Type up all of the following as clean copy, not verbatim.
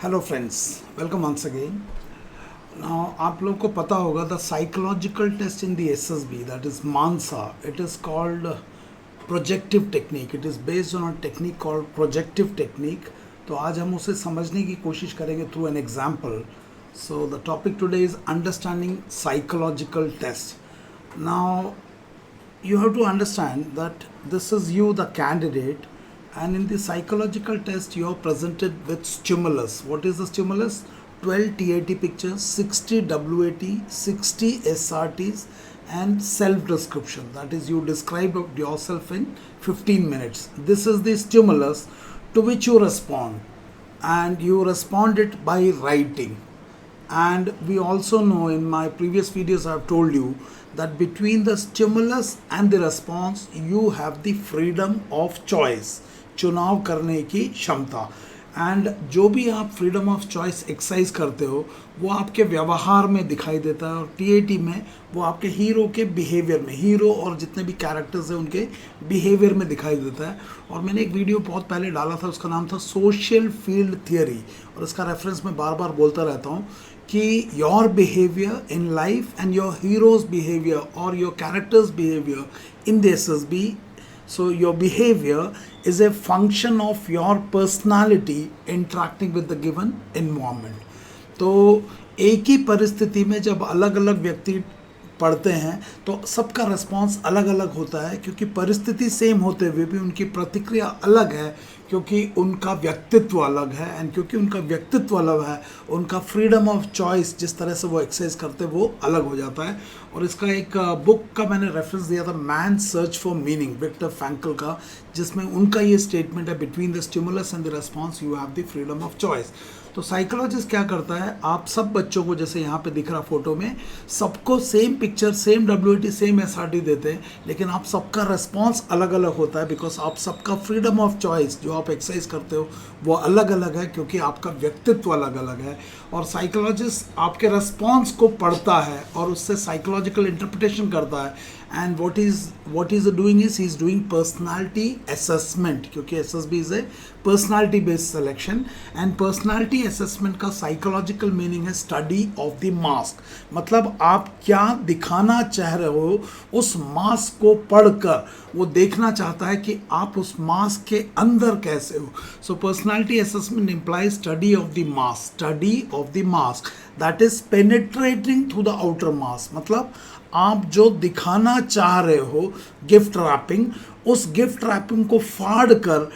Hello friends, welcome once again. Now आप लोगों को पता होगा the psychological test in the SSB, that is मानसा, it is called projective technique. It is based on a technique called projective technique. तो आज हम उसे समझने की कोशिश करेंगे through an example. So the topic today is understanding psychological test. Now you have to understand that this is you the candidate, and in the psychological test you are presented with stimulus. What is the stimulus? 12 TAT pictures, 60 WAT, 60 SRTs, and self description. That is, you describe yourself in 15 minutes. This is the stimulus to which you respond, and you respond it by writing. And we also know, in my previous videos I have told you that between the stimulus and the response you have the freedom of choice, चुनाव करने की क्षमता। And जो भी आप freedom of choice exercise करते हो वो आपके व्यवहार में दिखाई देता है, और टीएटी में वो आपके हीरो के बिहेवियर में, हीरो और जितने भी कैरेक्टर्स हैं उनके बिहेवियर में दिखाई देता है। और मैंने एक वीडियो बहुत पहले डाला था, उसका नाम था सोशल फील्ड थियरी, और इसका रेफरेंस मैं बार बार बोलता रहता हूँ कि your behaviour in life and your heroes behaviour और your characters behaviour in the SSB, so your behavior is a function of your personality interacting with the given environment. तो एक ही परिस्थिति में जब अलग अलग व्यक्ति पढ़ते हैं तो सबका रिस्पॉन्स अलग अलग होता है, क्योंकि परिस्थिति सेम होते हुए भी उनकी प्रतिक्रिया अलग है, क्योंकि उनका व्यक्तित्व अलग है। एंड क्योंकि उनका व्यक्तित्व अलग है, उनका फ्रीडम ऑफ चॉइस जिस तरह से वो एक्सरसाइज करते हैं वो अलग हो जाता है। और इसका एक बुक का मैंने रेफरेंस दिया था, man search for meaning, Victor Frankl का, जिसमें उनका ये स्टेटमेंट है, between the stimulus and the response you have the freedom of choice. तो साइकोलॉजिस्ट क्या करता है, आप सब बच्चों को, जैसे यहाँ पे दिख रहा फोटो में, सबको same picture, same WAT, same SRT देते हैं, लेकिन आप सबका रिस्पॉन्स अलग अलग होता है, बिकॉज आप सबका फ्रीडम ऑफ चॉइस जो आप एक्सरसाइज करते हो वो अलग अलग है, क्योंकि आपका व्यक्तित्व अलग अलग है। और साइकोलॉजिस्ट आपके रिस्पॉन्स को पढ़ता है और उससे साइकोलॉजिकल इंटरप्रिटेशन करता है। And what is doing is he is doing personality assessment, क्योंकि SSB is a personality based selection, and personality assessment का psychological meaning है study of the mask। मतलब आप क्या दिखाना चाह रहे हो, उस मास्क को पढ़कर वो देखना चाहता है कि आप उस मास्क के अंदर कैसे हो। So personality assessment implies study of the mask, study of the mask that is penetrating through the outer mask। मतलब आप जो दिखाना चाह रहे हो, गिफ्ट रैपिंग, उस गिफ्ट रैपिंग को फाड़ कर,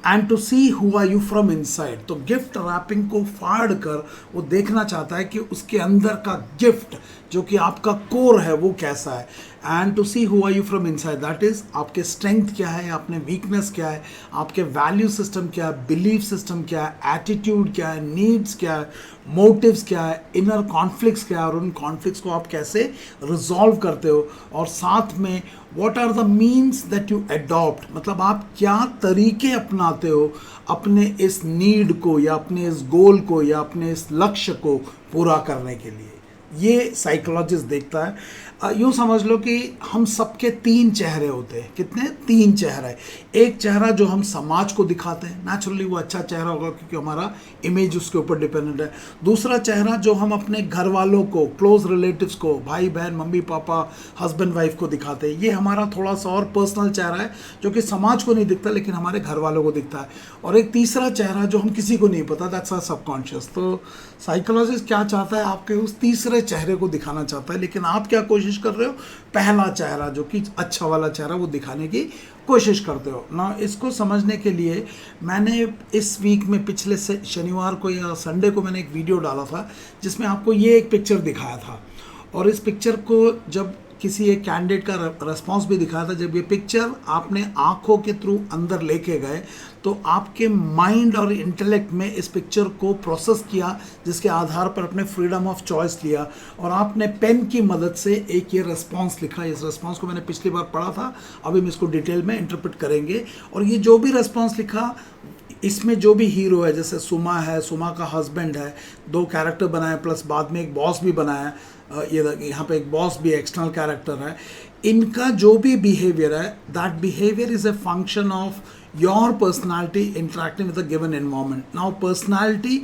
and to see who are you from inside. तो गिफ्ट रैपिंग को फाड़ कर वो देखना चाहता है कि उसके अंदर का गिफ्ट जो कि आपका कोर है वो कैसा है। And to see who are you from inside, that is आपके स्ट्रेंथ क्या है, आपने वीकनेस क्या है, आपके वैल्यू सिस्टम क्या है, बिलीफ सिस्टम क्या है, एटीट्यूड क्या है, नीड्स क्या है, मोटिव्स क्या है, इनर कॉन्फ्लिक्ट्स क्या है, और उन कॉन्फ्लिक्ट्स को आप कैसे रिजॉल्व करते हो। और साथ में what are the means that you adopt, मतलब आप क्या तरीके अपनाते हो अपने इस नीड को, या अपने इस गोल को, या अपने इस लक्ष्य को पूरा करने के लिए। ये साइकोलॉजिस्ट देखता है। यूँ समझ लो कि हम सबके 3 चेहरे होते हैं। कितने? 3 चेहरे। एक चेहरा जो हम समाज को दिखाते हैं, नेचुरली वो अच्छा चेहरा होगा क्योंकि हमारा इमेज उसके ऊपर डिपेंडेंट है। दूसरा चेहरा जो हम अपने घर वालों को, क्लोज रिलेटिव्स को, भाई बहन, मम्मी पापा, हस्बैंड वाइफ को दिखाते हैं, ये हमारा थोड़ा सा और पर्सनल चेहरा है जो कि समाज को नहीं दिखता लेकिन हमारे घर वालों को दिखता है। और एक तीसरा चेहरा जो हम किसी को नहीं पता, दैट्स आवर सबकॉन्शियस। तो साइकोलॉजिस्ट क्या चाहता है, आपके उस तीसरे चेहरे को दिखाना चाहता है, लेकिन आप क्या कोशिश कर रहे हो, पहला चेहरा जो कि अच्छा वाला चेहरा वो दिखाने की कोशिश करते हो ना। इसको समझने के लिए मैंने इस वीक में, पिछले शनिवार को या संडे को, मैंने एक वीडियो डाला था जिसमें आपको ये एक पिक्चर दिखाया था, और इस पिक्चर को जब किसी एक कैंडिडेट का रेस्पॉन्स भी दिखाया था, जब ये पिक्चर आपने आंखों के थ्रू अंदर लेके गए तो आपके माइंड और इंटेलेक्ट में इस पिक्चर को प्रोसेस किया, जिसके आधार पर अपने फ्रीडम ऑफ चॉइस लिया, और आपने पेन की मदद से एक ये रेस्पॉन्स लिखा। इस रेस्पॉन्स को मैंने पिछली बार पढ़ा था, अभी हम इसको डिटेल में इंटरप्रेट करेंगे। और ये जो भी रेस्पॉन्स लिखा, इसमें जो भी हीरो है, जैसे सुमा है, सुमा का हस्बैंड है, 2 कैरेक्टर बनाए, प्लस बाद में एक बॉस भी बनाया, ये यहाँ पे एक बॉस भी एक्सटर्नल कैरेक्टर है। इनका जो भी बिहेवियर है, that behaviour is a function of your personality interacting with the given environment. Now personality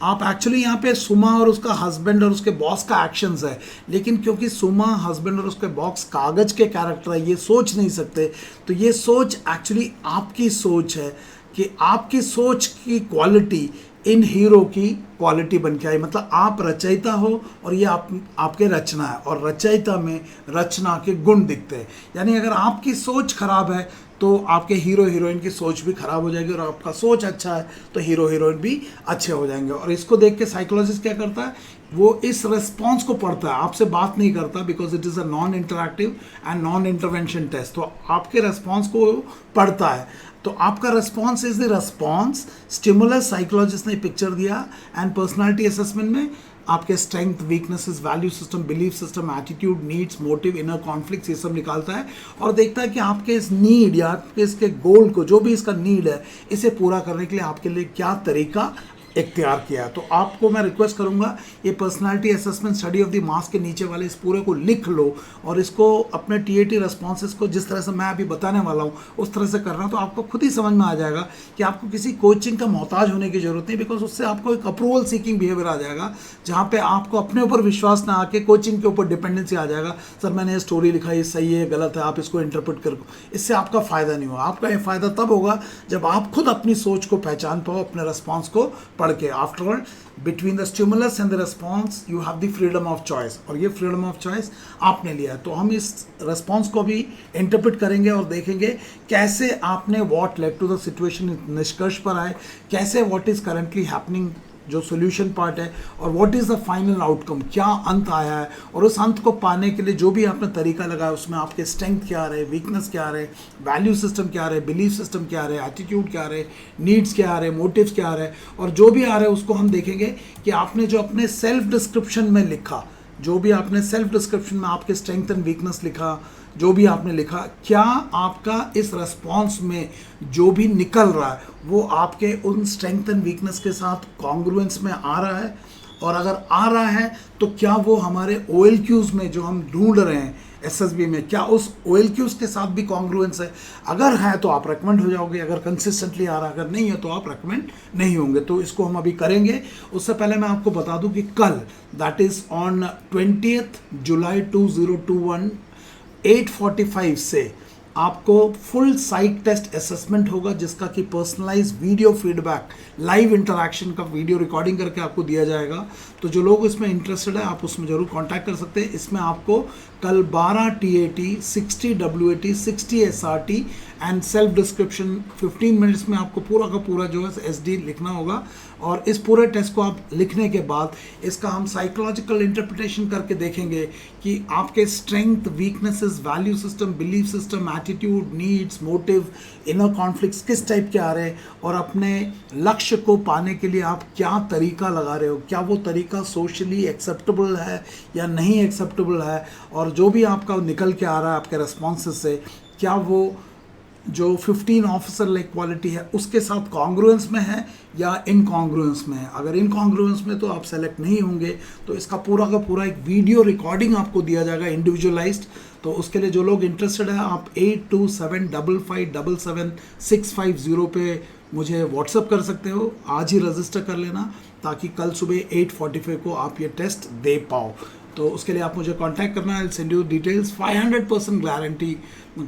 आप एक्चुअली यहाँ पे सुमा और उसका हस्बैंड और उसके बॉस का एक्शंस है, लेकिन क्योंकि सुमा हस्बैंड और उसके बॉस कागज के कैरेक्टर है, ये सोच नहीं सकते, तो ये सोच एक्चुअली आपकी सोच है कि आपकी सोच की क्वालिटी इन हीरो की क्वालिटी बन के आई. मतलब आप रचयिता हो और ये आपके रचना है, और रचयिता में रचना के गुण दिखते हैं. यानी अगर आपकी सोच खराब है तो आपके हीरो हीरोइन की सोच भी खराब हो जाएगी, और आपका सोच अच्छा है तो हीरो हीरोइन भी अच्छे हो जाएंगे. और इसको देख के साइकोलॉजिस्ट क्या करता है, वो इस रिस्पॉन्स को पढ़ता है, आपसे बात नहीं करता, because it is a non interactive and non intervention test. तो आपके रिस्पॉन्स को पढ़ता है, तो आपका response is the response. Stimulus psychologist ने पिक्चर दिया, एंड पर्सनालिटी असेसमेंट में आपके strength, weaknesses, value system, belief system, attitude, needs, motive, inner conflicts, ये सब निकालता है और देखता है कि आपके इस नीड या आपके इसके गोल को, जो भी इसका नीड है, इसे पूरा करने के लिए आपके लिए क्या तरीका इख्तियार किया. तो आपको मैं रिक्वेस्ट करूंगा, ये personality assessment study of the mass के नीचे वाले इस पूरे को लिख लो, और इसको अपने टीएटी रेस्पॉन्सेस को जिस तरह से मैं अभी बताने वाला हूँ उस तरह से करना, तो आपको खुद ही समझ में आ जाएगा कि आपको किसी कोचिंग का मोहताज होने की जरूरत नहीं, बिकॉज उससे आपको एक अप्रूवल सीकिंग बिहेवियर आ जाएगा, जहाँ पे आपको अपने ऊपर विश्वास ना आके कोचिंग के ऊपर डिपेंडेंसी आ जाएगा. सर मैंने ये स्टोरी लिखा, ये सही है गलत है, आप इसको इंटरप्रेट करो. इससे आपका फ़ायदा नहीं होगा. आपका ये फ़ायदा तब होगा जब आप खुद अपनी सोच को पहचान पाओ, अपने रिस्पॉन्स को पढ़ के. After all, between the stimulus and the response you have the freedom of choice, और ये freedom of choice आपने लिया है. तो हम इस response को भी इंटरप्रेट करेंगे और देखेंगे कैसे आपने what led to the situation निष्कर्ष पर आए, कैसे what is currently happening जो सोल्यूशन पार्ट है, और what is the final outcome, क्या अंत आया है, और उस अंत को पाने के लिए जो भी आपने तरीका लगाया उसमें आपके स्ट्रेंथ क्या रहे, वीकनेस क्या रहे, वैल्यू सिस्टम क्या रहे, बिलीफ सिस्टम क्या रहे, एटीट्यूड क्या रहे, नीड्स क्या रहे, मोटिव्स क्या रहे, और जो भी आ रहे हैं उसको हम देखेंगे कि आपने जो अपने सेल्फ डिस्क्रिप्शन में लिखा, जो भी आपने सेल्फ डिस्क्रिप्शन में आपके स्ट्रेंथ एंड वीकनेस लिखा, जो भी आपने लिखा, क्या आपका इस रेस्पॉन्स में जो भी निकल रहा है वो आपके उन स्ट्रेंथ एंड वीकनेस के साथ कॉन्ग्रुएंस में आ रहा है, और अगर आ रहा है तो क्या वो हमारे OLQs में जो हम ढूंढ रहे हैं SSB में, क्या उस OLQs के साथ भी कॉन्ग्रुएंस है. अगर है तो आप रेकमेंड हो जाओगे, अगर कंसिस्टेंटली आ रहा है, अगर नहीं है तो आप रेकमेंड नहीं होंगे. तो इसको हम अभी करेंगे. उससे पहले मैं आपको बता दूं कि कल, दैट इज़ ऑन 20 जुलाई 2021 8:45 से आपको फुल साइक टेस्ट असेसमेंट होगा, जिसका कि personalise video feedback, live interaction का वीडियो रिकॉर्डिंग करके आपको दिया जाएगा. तो जो लोग इसमें इंटरेस्टेड है आप उसमें जरूर कांटेक्ट कर सकते हैं. इसमें आपको कल 12 TAT, 60 WAT, 60 SRT and self description 15 minutes में आपको पूरा का पूरा जो है SD लिखना होगा. और इस पूरे टेस्ट को आप लिखने के बाद इसका हम साइकोलॉजिकल इंटरप्रिटेशन करके देखेंगे कि आपके strength, weaknesses, value system, belief system, attitude, needs, motive, inner conflicts किस टाइप के आ रहे हैं, और अपने लक्ष्य को पाने के लिए आप क्या तरीका लगा रहे हो, क्या वो तरीका सोशली एक्सेप्टेबल है या नहीं एक्सेप्टेबल है, और जो भी आपका निकल के आ रहा है आपके रेस्पॉन्सेस से, क्या वो जो 15 ऑफिसर लाइक क्वालिटी है उसके साथ कॉन्ग्रुएंस में है या इनकॉन्ग्रुएंस में है. अगर इनकॉन्ग्रुएंस में तो आप सेलेक्ट नहीं होंगे. तो इसका पूरा का पूरा एक वीडियो रिकॉर्डिंग आपको दिया जाएगा इंडिविजुअलाइज्ड. तो उसके लिए जो लोग इंटरेस्टेड है आप 8275577650 पे मुझे व्हाट्सअप कर सकते हो. आज ही रजिस्टर कर लेना ताकि कल सुबह 8:45 को आप ये टेस्ट दे पाओ. तो उसके लिए आप मुझे कांटेक्ट करना है. Send you details. 500%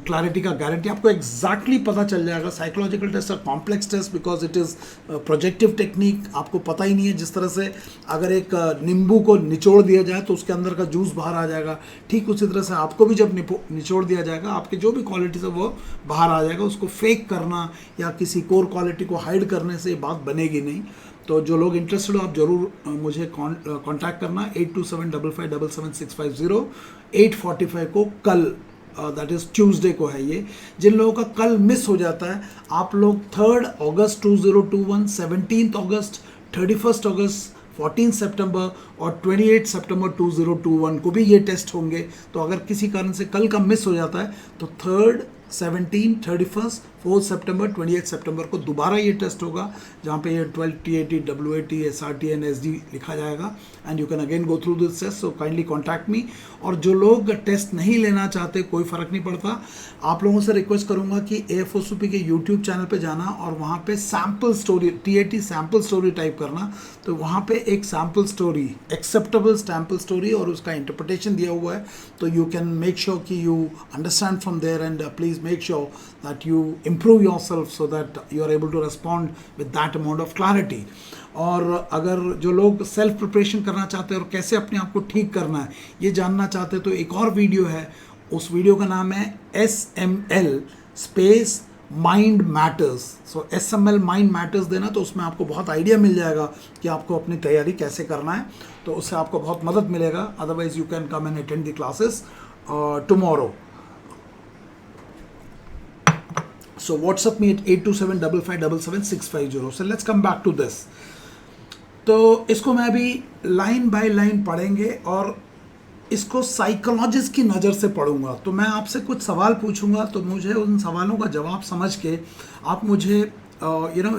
क्लैरिटी का गारंटी, आपको एग्जैक्टली पता चल जाएगा. साइकोलॉजिकल टेस्ट है complex test because it is projective technique. आपको पता ही नहीं है, जिस तरह से अगर एक नींबू को निचोड़ दिया जाए तो उसके अंदर का जूस बाहर आ जाएगा, ठीक उसी तरह से आपको भी जब निचोड़ दिया जाएगा आपके जो भी क्वालिटीज़ है वो बाहर आ जाएगा. उसको फेक करना या किसी कोर क्वालिटी को हाइड करने से ये बात बनेगी नहीं. तो जो लोग इंटरेस्टेड हो आप जरूर मुझे कांटेक्ट करना. 8275577650 8:45 को कल, दैट इज़ ट्यूसडे को है ये. जिन लोगों का कल मिस हो जाता है, आप लोग 3 अगस्त 2021, 17 अगस्त, 31 अगस्त, 14 सितंबर और 28 सितंबर 2021 को भी ये टेस्ट होंगे. तो अगर किसी कारण से कल का मिस हो जाता है तो 3rd, 17, 31, 4 सितंबर 28 सितंबर को दोबारा ये टेस्ट होगा, जहाँ पे ये 12 TAT WAT SRT and SD लिखा जाएगा, and you can again go through this test, so kindly contact me. और जो लोग टेस्ट नहीं लेना चाहते, कोई फ़र्क नहीं पड़ता, आप लोगों से रिक्वेस्ट करूँगा कि AFOSUP के यूट्यूब चैनल पे जाना और वहाँ पे sample story TAT sample story type करना, तो वहाँ पे एक sample story, acceptable sample story और उसका इंटरप्रिटेशन दिया हुआ है, तो यू कैन मेक श्योर कि you understand from there and please make sure that you improve yourself so that you are able to respond with that amount of clarity। और अगर जो लोग सेल्फ प्रिपरेशन करना चाहते हैं और कैसे अपने आप को ठीक करना है ये जानना चाहते हैं, तो एक और वीडियो है, उस वीडियो का नाम है SML स्पेस माइंड मैटर्स। सो SML माइंड मैटर्स देना, तो उसमें आपको बहुत आइडिया मिल जाएगा कि आपको अपनी तैयारी कैसे करना है, तो उससे आपको बहुत मदद मिलेगा। Otherwise you can come and attend the classes tomorrow. So WhatsApp me at 8275577650. So let's come back to this. तो इसको मैं अभी लाइन बाय लाइन पढ़ेंगे और इसको साइकोलॉजिस्ट की नज़र से पढ़ूंगा। तो मैं आपसे कुछ सवाल पूछूंगा, तो मुझे उन सवालों का जवाब समझ के आप मुझे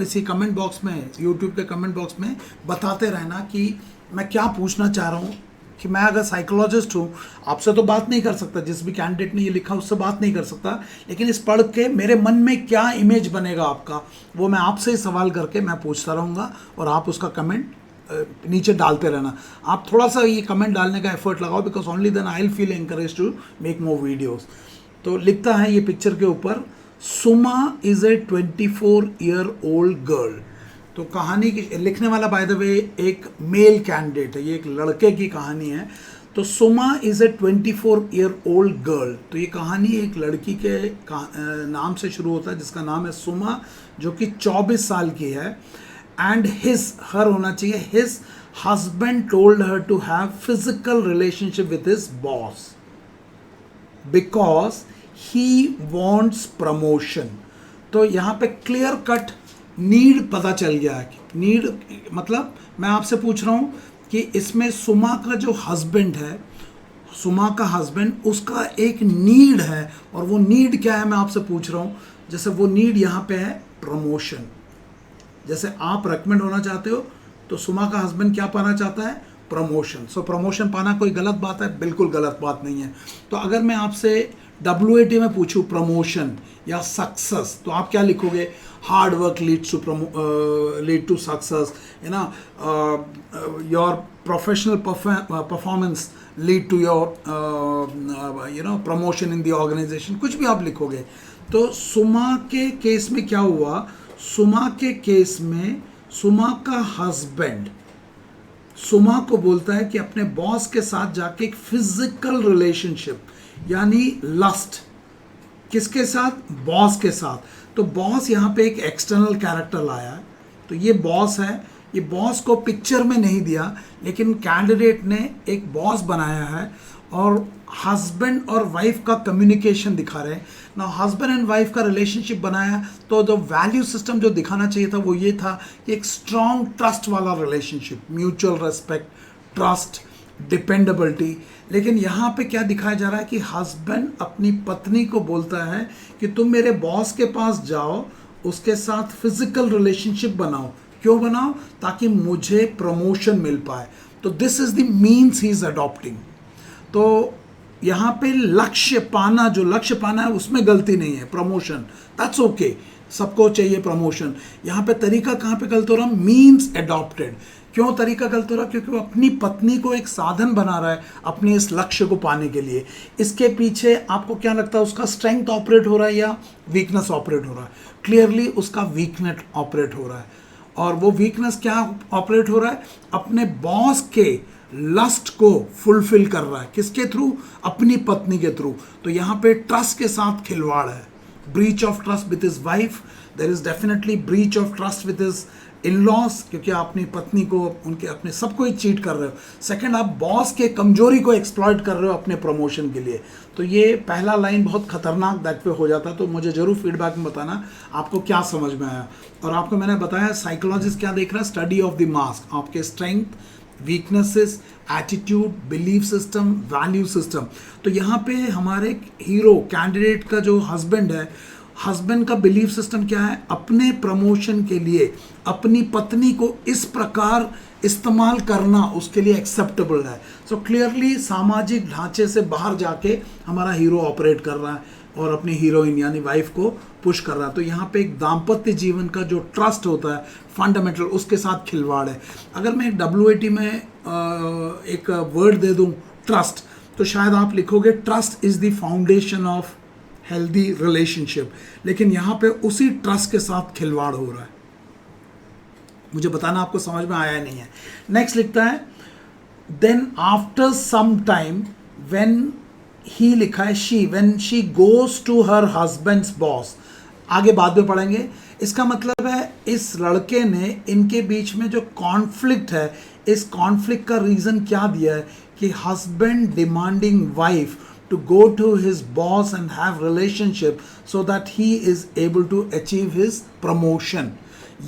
इसी कमेंट बॉक्स में, यूट्यूब के कमेंट बॉक्स में बताते रहना कि मैं क्या पूछना चाह रहा हूँ। कि मैं अगर साइकोलॉजिस्ट हूँ, आपसे तो बात नहीं कर सकता, जिस भी कैंडिडेट ने ये लिखा उससे बात नहीं कर सकता, लेकिन इस पढ़ के मेरे मन में क्या इमेज बनेगा आपका, वो मैं आपसे ही सवाल करके मैं पूछता रहूँगा और आप उसका कमेंट नीचे डालते रहना। आप थोड़ा सा ये कमेंट डालने का एफर्ट लगाओ, because only then I will feel encourage to make more videos. तो लिखता है ये पिक्चर के ऊपर, सुमा इज़ ए 24-year-old गर्ल। तो कहानी की लिखने वाला बाय द वे एक मेल कैंडिडेट है, ये एक लड़के की कहानी है। तो सुमा इज़ ए 24-year-old गर्ल। तो ये कहानी एक लड़की के नाम से शुरू होता है जिसका नाम है सुमा, जो कि 24 साल की है। एंड हर होना चाहिए, his husband told her to have physical relationship with his boss because he wants promotion. तो यहाँ पे क्लियर कट नीड पता चल गया है। नीड मतलब मैं आपसे पूछ रहा हूँ कि इसमें सुमा का जो हस्बैंड है, सुमा का हस्बैंड, उसका एक नीड है, और वो नीड क्या है मैं आपसे पूछ रहा हूँ। जैसे वो नीड यहाँ पे है प्रमोशन। जैसे आप रेकमेंड होना चाहते हो, तो सुमा का हस्बैंड क्या पाना चाहता है, प्रमोशन। सो प्रमोशन पाना कोई गलत बात है, बिल्कुल गलत बात नहीं है। तो अगर मैं आपसे WAT में पूछूं प्रमोशन या सक्सेस, तो आप क्या लिखोगे, hard work lead to success, your professional performance lead to your promotion in the organisation, कुछ भी आप लिखोगे। तो सुमा के केस में क्या हुआ, सुमा के केस में सुमा का हस्बैंड सुमा को बोलता है कि अपने बॉस के साथ जाके एक फिजिकल रिलेशनशिप यानी लस्ट, किसके साथ, बॉस के साथ। तो बॉस यहाँ पे एक एक्सटर्नल कैरेक्टर लाया है, तो ये बॉस है। ये बॉस को पिक्चर में नहीं दिया, लेकिन कैंडिडेट ने एक बॉस बनाया है और हस्बैंड और वाइफ का कम्युनिकेशन दिखा रहे हैं ना। हस्बैंड एंड वाइफ का रिलेशनशिप बनाया, तो जो वैल्यू सिस्टम जो दिखाना चाहिए था वो ये था कि एक स्ट्रॉन्ग ट्रस्ट वाला relationship, mutual respect, trust, dependability. लेकिन यहाँ पे क्या दिखाया जा रहा है कि हस्बैंड अपनी पत्नी को बोलता है कि तुम मेरे बॉस के पास जाओ, उसके साथ फिजिकल रिलेशनशिप बनाओ। क्यों बनाओ, ताकि मुझे प्रमोशन मिल पाए। तो this is the means he is adopting. तो यहाँ पे लक्ष्य पाना, जो लक्ष्य पाना है उसमें गलती नहीं है, प्रमोशन, दैट्स ओके, सबको चाहिए प्रमोशन। यहाँ पे तरीका कहाँ पे गलत हो रहा, मीन्स अडॉप्टेड। क्यों तरीका गलत हो रहा, क्योंकि वो अपनी पत्नी को एक साधन बना रहा है अपने इस लक्ष्य को पाने के लिए। इसके पीछे आपको क्या लगता है, उसका स्ट्रेंथ ऑपरेट हो रहा है या वीकनेस ऑपरेट हो रहा है? क्लियरली उसका वीकनेस ऑपरेट हो रहा है। और वो वीकनेस क्या ऑपरेट हो रहा है, अपने बॉस के लस्ट को फुलफिल कर रहा है। किसके थ्रू, अपनी पत्नी के थ्रू। तो यहाँ पे ट्रस्ट के साथ खिलवाड़ है, breach of trust with his wife, there is definitely breach of trust with his in laws, क्योंकि आप अपनी पत्नी को, उनके अपने सबको ही चीट कर रहे हो। सेकंड, आप बॉस के कमजोरी को एक्सप्लॉइट कर रहे हो अपने प्रमोशन के लिए। तो ये पहला लाइन बहुत खतरनाक दैट पे हो जाता है। तो मुझे जरूर फीडबैक में बताना आपको क्या समझ में आया। और आपको मैंने बताया साइकोलॉजिस्ट क्या देख रहा है, स्टडी ऑफ द मास्क, आपके strength, weaknesses, attitude, belief system, value system. तो यहाँ पे हमारे हीरो कैंडिडेट का जो हस्बैंड है हस्बैंड का बिलीफ सिस्टम क्या है, अपने प्रमोशन के लिए अपनी पत्नी को इस प्रकार इस्तेमाल करना उसके लिए एक्सेप्टेबल है। सो क्लियरली सामाजिक ढांचे से बाहर जाके हमारा हीरो ऑपरेट कर रहा है और अपनी हीरोइन यानी वाइफ को पुश कर रहा है। तो यहाँ पे एक दाम्पत्य जीवन का जो ट्रस्ट होता है फंडामेंटल, उसके साथ खिलवाड़ है। अगर मैं WAT में एक वर्ड दे दूँ ट्रस्ट, तो शायद आप लिखोगे trust is the foundation of healthy relationship, लेकिन यहाँ पे उसी ट्रस्ट के साथ खिलवाड़ हो रहा है। मुझे बताना आपको समझ में आया नहीं है। नेक्स्ट लिखता है then after some time when he लिखा है she, when she goes to her husband's boss, आगे बाद में पढ़ेंगे। इसका मतलब है इस लड़के ने इनके बीच में जो कॉन्फ्लिक्ट है, इस कॉन्फ्लिक्ट का रीजन क्या दिया है कि husband demanding wife to go to his boss and have relationship so that he is able to achieve his promotion।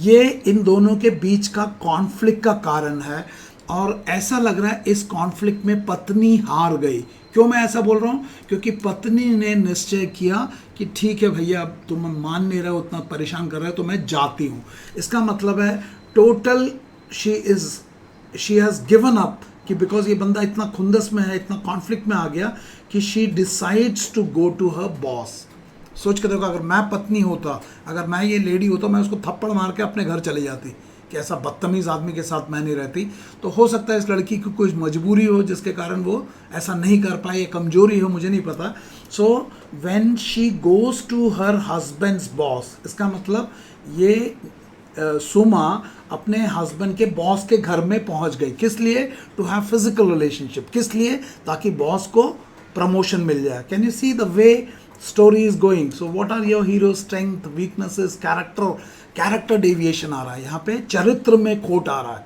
ये इन दोनों के बीच का कॉन्फ्लिक्ट का कारण है और ऐसा लग रहा है इस कॉन्फ्लिक्ट में पत्नी हार गई। क्यों मैं ऐसा बोल रहा हूँ? क्योंकि पत्नी ने निश्चय किया कि ठीक है भैया, अब तुम मान नहीं रहे हो, उतना परेशान कर रहे हो, तो मैं जाती हूँ। इसका मतलब है total she has given up कि बिकॉज ये बंदा इतना खुंदस में है, इतना कॉन्फ्लिक्ट में आ गया कि she decides to go to her boss. सोच के देखो, अगर मैं पत्नी होता, अगर मैं ये लेडी होता, मैं उसको थप्पड़ मार के अपने घर चली जाती कि ऐसा बदतमीज़ आदमी के साथ मैं नहीं रहती। तो हो सकता है इस लड़की की कोई मजबूरी हो जिसके कारण वो ऐसा नहीं कर पाए, कमजोरी हो, मुझे नहीं पता। So when she goes to her husband's boss, इसका मतलब ये सुमा अपने हस्बैंड के बॉस के घर में पहुंच गई। किस लिए? To have physical relationship. किस लिए? ताकि बॉस को प्रमोशन मिल जाए। Can you see the way story is going? So what are your hero strength, weaknesses, character deviation आ रहा है यहाँ पे, चरित्र में खोट आ रहा है,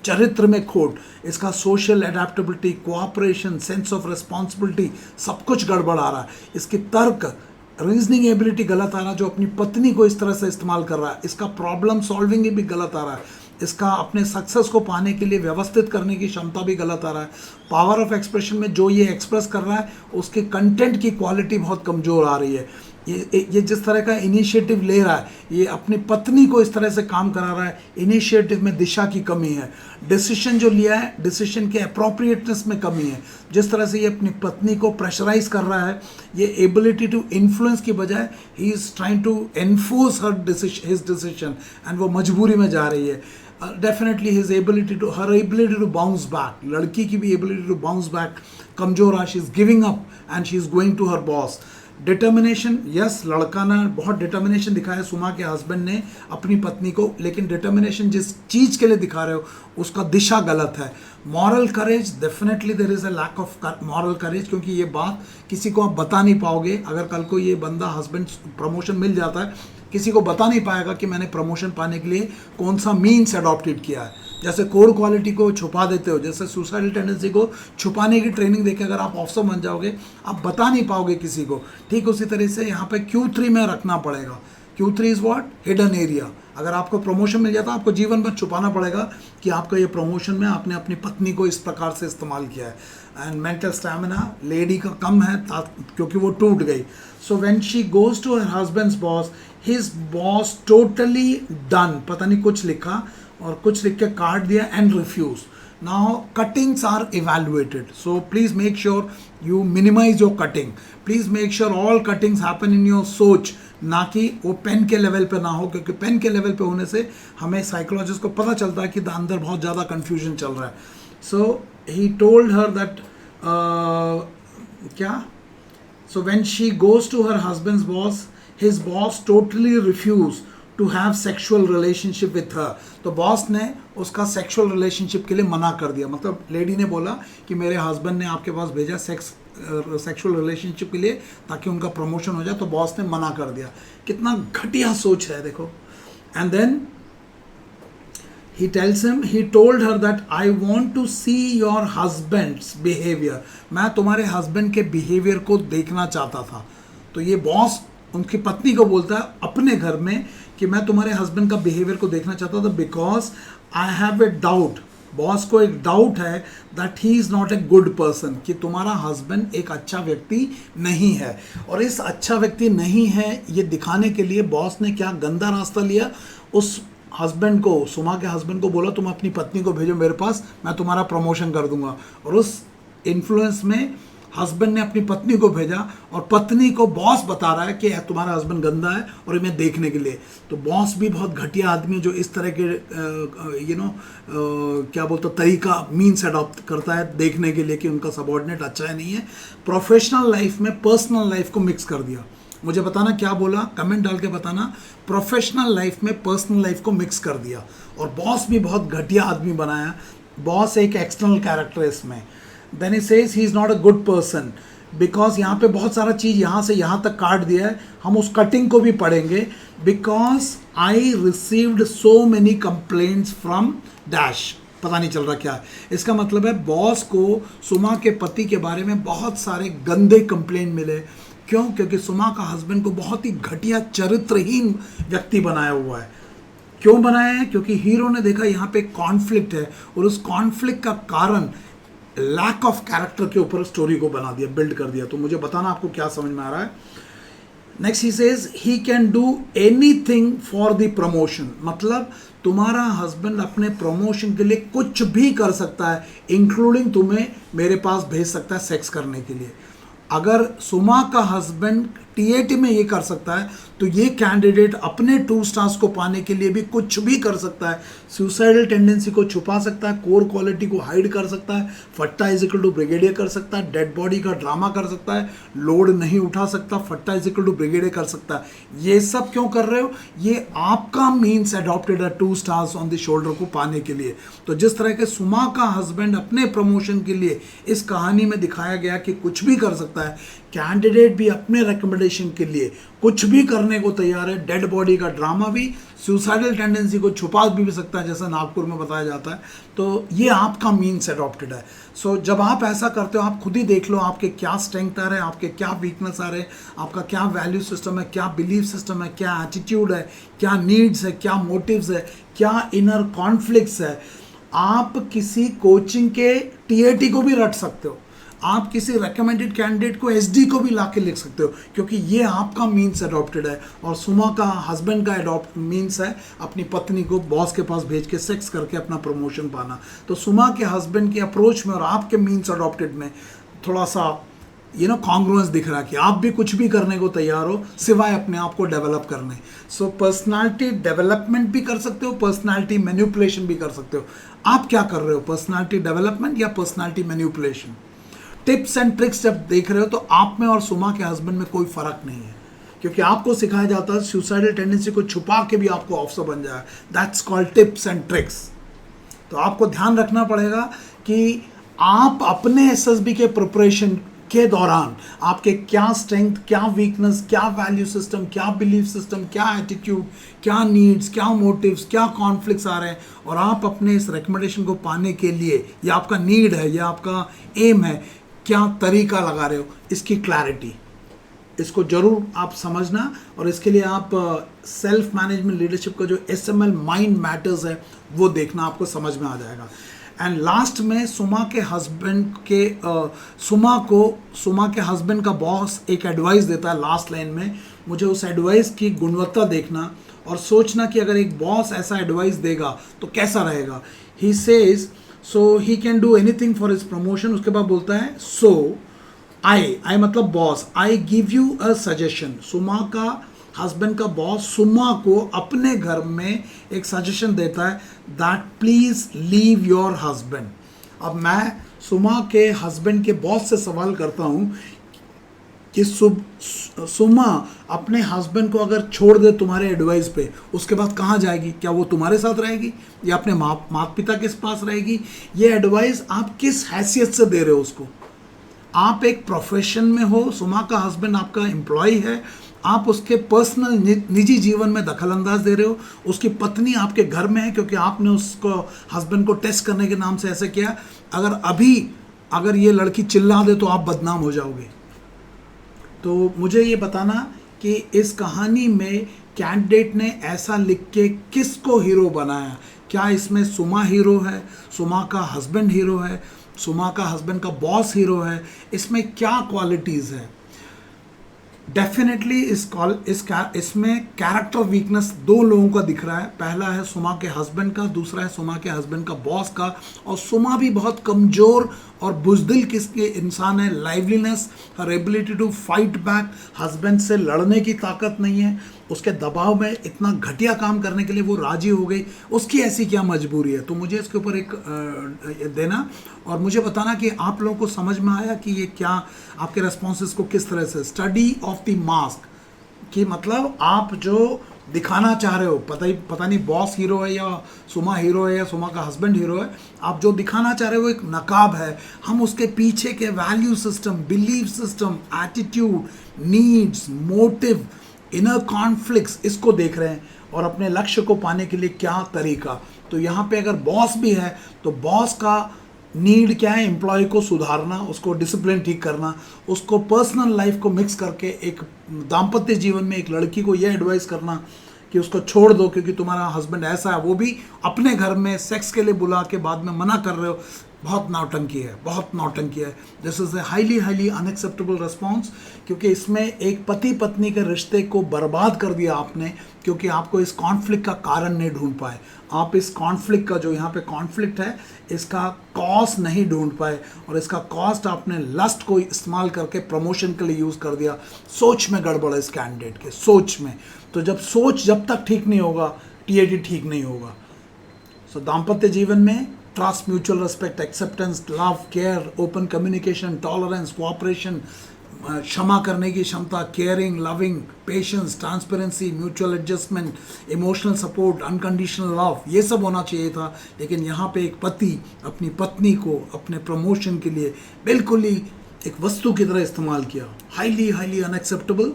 चरित्र में खोट। इसका social adaptability, cooperation, sense of responsibility, सब कुछ गड़बड़ आ रहा है। इसकी तर्क, रीजनिंग एबिलिटी गलत आ रहा है, जो अपनी पत्नी को इस तरह से इस्तेमाल कर रहा है। इसका प्रॉब्लम सॉल्विंग भी गलत आ रहा है। इसका अपने सक्सेस को पाने के लिए व्यवस्थित करने की क्षमता भी गलत आ रहा है। पावर ऑफ एक्सप्रेशन में जो ये एक्सप्रेस कर रहा है उसके कंटेंट की क्वालिटी बहुत कमज़ोर आ रही है। ये जिस तरह का इनिशिएटिव ले रहा है, ये अपनी पत्नी को इस तरह से काम करा रहा है, इनिशिएटिव में दिशा की कमी है। डिसीजन जो लिया है, डिसीजन के अप्रोप्रिएटनेस में कमी है। जिस तरह से ये अपनी पत्नी को प्रेशराइज कर रहा है, ये एबिलिटी टू इन्फ्लुएंस की बजाय he is trying to enforce his decision, and वो मजबूरी में जा रही है। Definitely her ability to bounce back, लड़की की भी एबिलिटी टू बाउंस बैक कमजोर है। She is giving up and she is going to her boss. Determination, yes, लड़का ने बहुत डिटर्मिनेशन दिखाया, सुमा के हस्बैंड ने अपनी पत्नी को, लेकिन डिटर्मिनेशन जिस चीज़ के लिए दिखा रहे हो उसका दिशा गलत है। Moral courage, definitely there is a lack of moral courage, क्योंकि ये बात किसी को आप बता नहीं पाओगे। अगर कल को ये बंदा हस्बैंड प्रमोशन मिल जाता है, किसी को बता नहीं पाएगा कि मैंने प्रमोशन पाने के लिए कौन सा मीन्स अडॉप्टेड किया है। जैसे कोर क्वालिटी को छुपा देते हो, जैसे सुसाइडल टेंडेंसी को छुपाने की ट्रेनिंग देके अगर आप ऑफिसर बन जाओगे, आप बता नहीं पाओगे किसी को। ठीक उसी तरह से यहाँ पे Q3 में रखना पड़ेगा। Q3 is what? Hidden area. अगर आपको प्रमोशन मिल जाता है, आपको जीवन भर छुपाना पड़ेगा कि आपका ये प्रमोशन में आपने अपनी पत्नी को इस प्रकार से इस्तेमाल किया है। एंड मेंटल स्टैमिना लेडी का कम है क्योंकि वो टूट गई। So when she goes to her husband's boss, his boss totally done, पता नहीं कुछ लिखा और कुछ लिख के काट दिया, and refuse. Now cuttings are evaluated, so please make sure you minimise your cutting. Please make sure all cuttings happen in your सोच, ना कि वो पेन के लेवल पे ना हो, क्योंकि पेन के लेवल पे होने से हमें साइकोलॉजिस्ट को पता चलता है कि अंदर बहुत ज़्यादा कन्फ्यूजन चल रहा है। सो ही टोल्ड हर दैट क्या, so when she goes to her husband's boss, his boss totally refuse to have sexual relationship with her. तो बॉस ने उसका सेक्शुअल रिलेशनशिप के लिए मना कर दिया। मतलब लेडी ने बोला कि मेरे हस्बैंड ने आपके पास भेजा सेक्शुअल रिलेशनशिप के लिए ताकि उनका प्रमोशन हो जाए, तो बॉस ने मना कर दिया। कितना घटिया सोच है देखो। And then he tells him, he told her that I want to see your husband's behavior, मैं तुम्हारे हस्बैंड के बिहेवियर को देखना चाहता था। तो ये बॉस उनकी पत्नी को बोलता है अपने घर में कि मैं तुम्हारे हस्बैंड का बिहेवियर को देखना चाहता था, because I have a doubt boss को एक डाउट है that he is not a good person, कि तुम्हारा हस्बैंड एक अच्छा व्यक्ति नहीं है। और इस अच्छा व्यक्ति नहीं है ये दिखाने के लिए बॉस ने क्या गंदा रास्ता लिया, उस हस्बैंड को, सुमा के हस्बैंड को बोला तुम अपनी पत्नी को भेजो मेरे पास, मैं तुम्हारा प्रमोशन कर दूंगा। और उस इन्फ्लुएंस में हस्बैंड ने अपनी पत्नी को भेजा और पत्नी को बॉस बता रहा है कि तुम्हारा हस्बैंड गंदा है और इन्हें देखने के लिए। तो बॉस भी बहुत घटिया आदमी जो इस तरह के क्या बोलते तरीका मीन्स अडॉप्ट करता है देखने के लिए कि उनका सबॉर्डिनेट अच्छा है नहीं है। प्रोफेशनल लाइफ में पर्सनल लाइफ को मिक्स कर दिया। मुझे बताना क्या बोला, कमेंट डाल के बताना। प्रोफेशनल लाइफ में पर्सनल लाइफ को मिक्स कर दिया और बॉस भी बहुत घटिया आदमी बनाया। बॉस एक एक्सटर्नल कैरेक्टर है इसमें। Then he says he is not a good person, because यहाँ पे बहुत सारा चीज़ यहाँ से यहाँ तक काट दिया है, हम उस कटिंग को भी पढ़ेंगे। Because I received so many complaints from dash, पता नहीं चल रहा क्या है। इसका मतलब है बॉस को सुमा के पति के बारे में बहुत सारे गंदे कंप्लेंट मिले। क्यों? क्योंकि सुमा का हस्बैंड को बहुत ही घटिया चरित्रहीन व्यक्ति बनाया हुआ है। क्यों बनाया है? क्योंकि हीरो ने देखा यहाँ पे कॉन्फ्लिक्ट है और उस कॉन्फ्लिक्ट का कारण लैक ऑफ कैरेक्टर के ऊपर स्टोरी को बना दिया, बिल्ड कर दिया। तो मुझे बताना आपको क्या समझ में आ रहा है। Next he says he can do anything for the promotion, मतलब तुम्हारा हस्बैंड अपने प्रमोशन के लिए कुछ भी कर सकता है, इंक्लूडिंग तुम्हें मेरे पास भेज सकता है सेक्स करने के लिए। अगर सुमा का हस्बैंड टीएटी में ये कर सकता है तो ये कैंडिडेट अपने 2 स्टार्स को पाने के लिए भी कुछ भी कर सकता है। सुसाइडल टेंडेंसी को छुपा सकता है, कोर क्वालिटी को हाइड कर सकता है, फट्टा इज इक्वल टू ब्रिगेडियर कर सकता है, डेड बॉडी का ड्रामा कर सकता है, लोड नहीं उठा सकता, फट्टा इज इक्वल टू ब्रिगेडियर कर सकता है। ये सब क्यों कर रहे हो? ये आपका मीन्स अडॉप्टेड है 2 स्टार्स ऑन द शोल्डर को पाने के लिए। तो जिस तरह के सुमा का हस्बैंड अपने प्रमोशन के लिए इस कहानी में दिखाया गया कि कुछ भी कर सकता है, कैंडिडेट भी अपने रिकमेंडेशन के लिए कुछ भी करने को तैयार है। डेड बॉडी का ड्रामा भी, सुसाइडल टेंडेंसी को छुपा भी सकता है जैसा नागपुर में बताया जाता है। तो ये आपका मीन्स अडॉप्टेड है। सो जब आप ऐसा करते हो आप खुद ही देख लो आपके क्या स्ट्रेंथ आ रहे हैं, आपके क्या वीकनेस आ रहे हैं, आपका क्या वैल्यू सिस्टम है, क्या बिलीफ सिस्टम है, क्या एटीट्यूड है, क्या नीड्स है, क्या मोटिव्स है, क्या इनर कॉन्फ्लिक्ट्स है। आप किसी कोचिंग के टीएटी को भी रट सकते हो, आप किसी रेकमेंडेड कैंडिडेट को एसडी को भी लाके लिख सकते हो, क्योंकि ये आपका मीन्स अडॉप्टेड है। और सुमा का हस्बैंड का अडॉप्ट मीन्स है अपनी पत्नी को बॉस के पास भेज के सेक्स करके अपना प्रमोशन पाना। तो सुमा के हस्बैंड की अप्रोच में और आपके मीन्स अडॉप्टेड में थोड़ा सा कॉन्ग्रुएंस दिख रहा है कि आप भी कुछ भी करने को तैयार हो सिवाय अपने आप को डेवलप करने। सो पर्सनालिटी डेवलपमेंट भी कर सकते हो, पर्सनालिटी मैनिपुलेशन भी कर सकते हो। आप क्या कर रहे हो, पर्सनालिटी डेवलपमेंट या personality manipulation? Tips and tricks जब देख रहे हो तो आप में और सुमा के हस्बैंड में कोई फर्क नहीं है, क्योंकि आपको सिखाया जाता है सुसाइडल टेंडेंसी को छुपा के भी आपको ऑफिसर बन जाए। That's called tips and tricks. तो आपको ध्यान रखना पड़ेगा कि आप अपने एसएसबी के प्रिपरेशन के दौरान आपके क्या स्ट्रेंथ, क्या वीकनेस, क्या वैल्यू सिस्टम, क्या बिलीफ सिस्टम, क्या एटीट्यूड, क्या नीड्स, क्या मोटिव्स, क्या कॉन्फ्लिक्ट्स आ रहे हैं, और आप अपने इस रिकमेंडेशन को पाने के लिए, ये आपका नीड है, ये आपका एम है, क्या तरीका लगा रहे हो, इसकी क्लैरिटी, इसको जरूर आप समझना। और इसके लिए आप सेल्फ मैनेजमेंट लीडरशिप का जो SML माइंड मैटर्स है वो देखना, आपको समझ में आ जाएगा। एंड लास्ट में सुमा के हस्बैंड का बॉस एक एडवाइस देता है लास्ट लाइन में। मुझे उस एडवाइस की गुणवत्ता देखना और सोचना कि अगर एक बॉस ऐसा एडवाइस देगा तो कैसा रहेगा। He says so he can do anything for his promotion. उसके बाद बोलता है सो आई मतलब boss, I give you a suggestion. Suma का हस्बैंड का बॉस सुमा को अपने घर में एक सजेशन देता है that please leave your husband. अब मैं सुमा के हस्बैंड के बॉस से सवाल करता हूँ कि सुमा अपने हस्बैंड को अगर छोड़ दे तुम्हारे एडवाइस पे, उसके बाद कहाँ जाएगी? क्या वो तुम्हारे साथ रहेगी या अपने माता पिता के पास रहेगी? ये एडवाइस आप किस हैसियत से दे रहे हो उसको? आप एक प्रोफेशन में हो, सुमा का हस्बैंड आपका एम्प्लॉय है, आप उसके पर्सनल निजी जीवन में दखल अंदाज दे रहे हो। उसकी पत्नी आपके घर में है क्योंकि आपने उसको हस्बैंड को टेस्ट करने के नाम से ऐसे किया। अगर ये लड़की चिल्ला दे तो आप बदनाम हो जाओगे। तो मुझे ये बताना कि इस कहानी में कैंडिडेट ने ऐसा लिख के किसको हीरो बनाया, क्या इसमें सुमा हीरो है, सुमा का हस्बैंड हीरो है, सुमा का हस्बैंड का बॉस हीरो है, इसमें क्या क्वालिटीज़ है? डेफिनेटली इसमें कैरेक्टर वीकनेस दो लोगों का दिख रहा है। पहला है सुमा के हस्बैंड का, दूसरा है सुमा के हस्बैंड का बॉस का। और सुमा भी बहुत कमज़ोर और बुजदिल किसके इंसान है। Liveliness, her ability to fight back, husband से लड़ने की ताकत नहीं है, उसके दबाव में इतना घटिया काम करने के लिए वो राजी हो गई, उसकी ऐसी क्या मजबूरी है? तो मुझे इसके ऊपर एक देना और मुझे बताना कि आप लोगों को समझ में आया कि ये क्या, आपके रेस्पॉन्सेस को किस तरह से। स्टडी ऑफ द मास्क कि मतलब आप जो दिखाना चाह रहे हो, पता नहीं बॉस हीरो है या सुमा हीरो है या सुमा का हस्बैंड हीरो है, आप जो दिखाना चाह रहे हो एक नकाब है। हम उसके पीछे के value system, belief system, attitude, needs, motive, inner conflicts, इसको देख रहे हैं और अपने लक्ष्य को पाने के लिए क्या तरीका। तो यहाँ पे अगर बॉस भी है तो बॉस का नीड क्या है? एम्प्लॉय को सुधारना, उसको डिसिप्लिन ठीक करना, उसको पर्सनल लाइफ को मिक्स करके एक दाम्पत्य जीवन में एक लड़की को यह एडवाइस करना कि उसको छोड़ दो क्योंकि तुम्हारा हस्बैंड ऐसा है, वो भी अपने घर में सेक्स के लिए बुला के बाद में मना कर रहे हो। बहुत नौटंकी है, बहुत नौटंकी है। This is a highly unacceptable response, क्योंकि इसमें एक पति पत्नी के रिश्ते को बर्बाद कर दिया आपने, क्योंकि आपको इस कॉन्फ्लिक्ट का कारण नहीं ढूंढ पाए। आप इस कॉन्फ्लिक्ट का, जो यहाँ पे कॉन्फ्लिक्ट है, इसका कॉस्ट नहीं ढूंढ पाए और इसका कॉस्ट आपने लस्ट को इस्तेमाल करके प्रमोशन के लिए यूज़ कर दिया। सोच में गड़बड़ है इस कैंडिडेट के, सोच में। तो जब तक ठीक नहीं होगा, टीएडी ठीक नहीं होगा। सो दाम्पत्य जीवन में trust, mutual respect, acceptance, love, care, open communication, tolerance, cooperation, क्षमा करने की क्षमता, caring, loving, patience, transparency, mutual adjustment, emotional support, unconditional love, ये सब होना चाहिए था। लेकिन यहाँ पे एक पति अपनी पत्नी को अपने प्रमोशन के लिए बिल्कुल ही एक वस्तु की तरह इस्तेमाल किया। Highly unacceptable.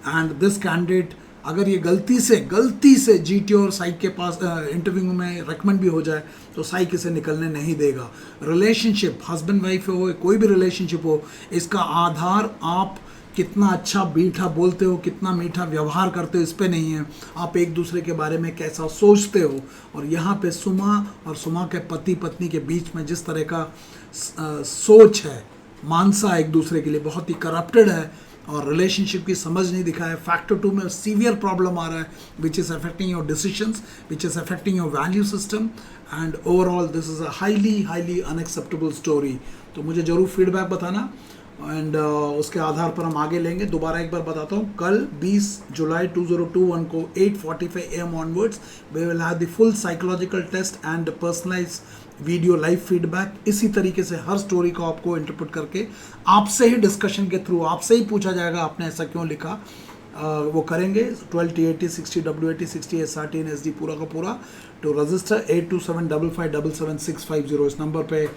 And this candidate, अगर ये गलती से जीटी और साइक के पास इंटरव्यू में रेकमेंड भी हो जाए तो साइक इसे निकलने नहीं देगा। रिलेशनशिप, हस्बैंड वाइफ हो, कोई भी रिलेशनशिप हो, इसका आधार आप कितना अच्छा मीठा बोलते हो, कितना मीठा व्यवहार करते हो, इस पे नहीं है। आप एक दूसरे के बारे में कैसा सोचते हो। और यहाँ पे सुमा और सुमा के पति पत्नी के बीच में जिस तरह का सोच है, मानसा एक दूसरे के लिए बहुत ही करप्टेड है और रिलेशनशिप की समझ नहीं दिखा है। फैक्टर 2 में सीवियर प्रॉब्लम आ रहा है, which is affecting your decisions, which is affecting your value system, and overall this is a highly unacceptable story. तो मुझे ज़रूर फीडबैक बताना एंड उसके आधार पर हम आगे लेंगे। दोबारा एक बार बताता हूँ, कल 20 जुलाई 2021 को 8:45 AM onwards we will have the full psychological test and personalise video live feedback. इसी तरीके से हर स्टोरी को आपको इंटरप्रेट करके आपसे ही डिस्कशन के थ्रू आपसे ही पूछा जाएगा आपने ऐसा क्यों लिखा। वो करेंगे 12 T80 60 W80 60 SRT SD पूरा का पूरा। टू रजिस्टर 8275777650 इस नंबर पे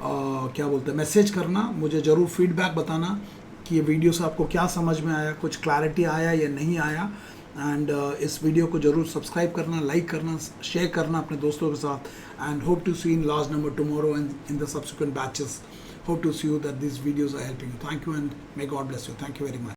क्या बोलते हैं मैसेज करना। मुझे ज़रूर फीडबैक बताना कि ये वीडियो से आपको क्या समझ में आया, कुछ क्लैरिटी आया या नहीं आया। एंड इस वीडियो को ज़रूर सब्सक्राइब करना, लाइक करना, शेयर करना अपने दोस्तों के साथ। And hope to see in large number tomorrow and in the subsequent batches. Hope to see you that these videos are helping you. Thank you and may God bless you. Thank you very much.